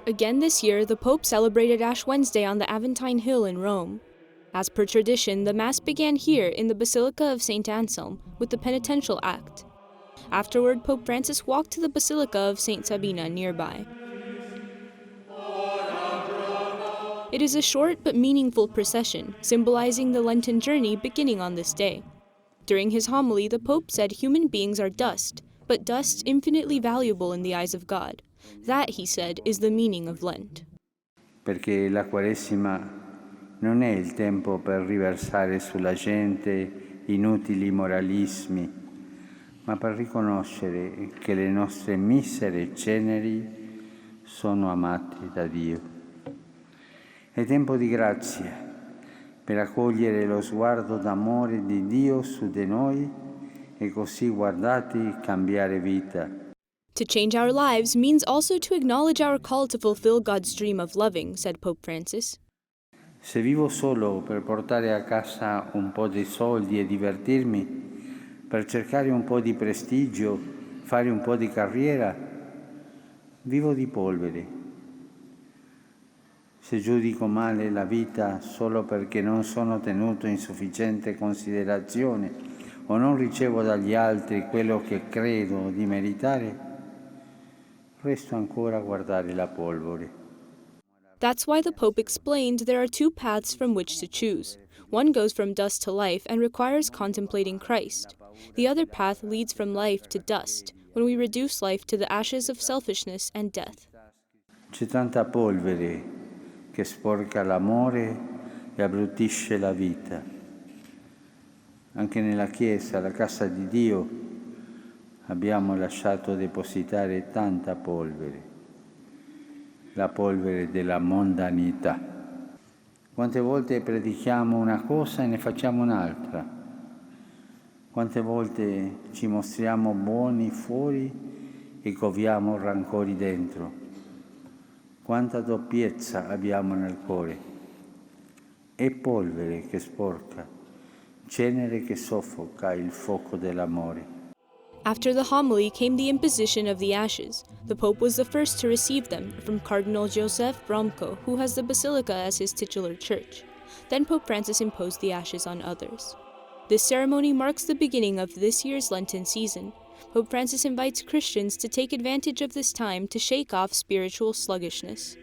Again this year, the Pope celebrated Ash Wednesday on the Aventine Hill in Rome. As per tradition, the Mass began here in the Basilica of St. Anselm with the penitential act. Afterward, Pope Francis walked to the Basilica of St. Sabina nearby. It is a short but meaningful procession, symbolizing the Lenten journey beginning on this day. During his homily, the Pope said human beings are dust, but dust infinitely valuable in the eyes of God. That, he said, is the meaning of Lent. Perché la Quaresima non è il tempo per riversare sulla gente inutili moralismi, ma per riconoscere che le nostre misere ceneri sono amate da Dio. È tempo di grazia per accogliere lo sguardo d'amore di Dio su di noi e così guardati cambiare vita. To change our lives means also to acknowledge our call to fulfill God's dream of loving, said Pope Francis. Se vivo solo per portare a casa un po' di soldi e divertirmi, per cercare un po' di prestigio, fare un po' di carriera, vivo di polvere. Se giudico male la vita solo perché non sono tenuto in sufficiente considerazione o non ricevo dagli altri quello che credo di meritare, resto ancora a guardare la polvere. That's why the Pope explained there are two paths from which to choose. One goes from dust to life and requires contemplating Christ. The other path leads from life to dust, when we reduce life to the ashes of selfishness and death. C'è tanta polvere che sporca l'amore e abbruttisce la vita. Anche nella Chiesa, la casa di Dio, abbiamo lasciato depositare tanta polvere, la polvere della mondanità. Quante volte predichiamo una cosa e ne facciamo un'altra? Quante volte ci mostriamo buoni fuori e coviamo rancori dentro? Quanta doppiezza abbiamo nel cuore. È polvere che sporca, cenere che soffoca il fuoco dell'amore. After the homily came the imposition of the ashes. The Pope was the first to receive them from Cardinal Joseph Bromko, who has the Basilica as his titular church. Then Pope Francis imposed the ashes on others. This ceremony marks the beginning of this year's Lenten season. Pope Francis invites Christians to take advantage of this time to shake off spiritual sluggishness.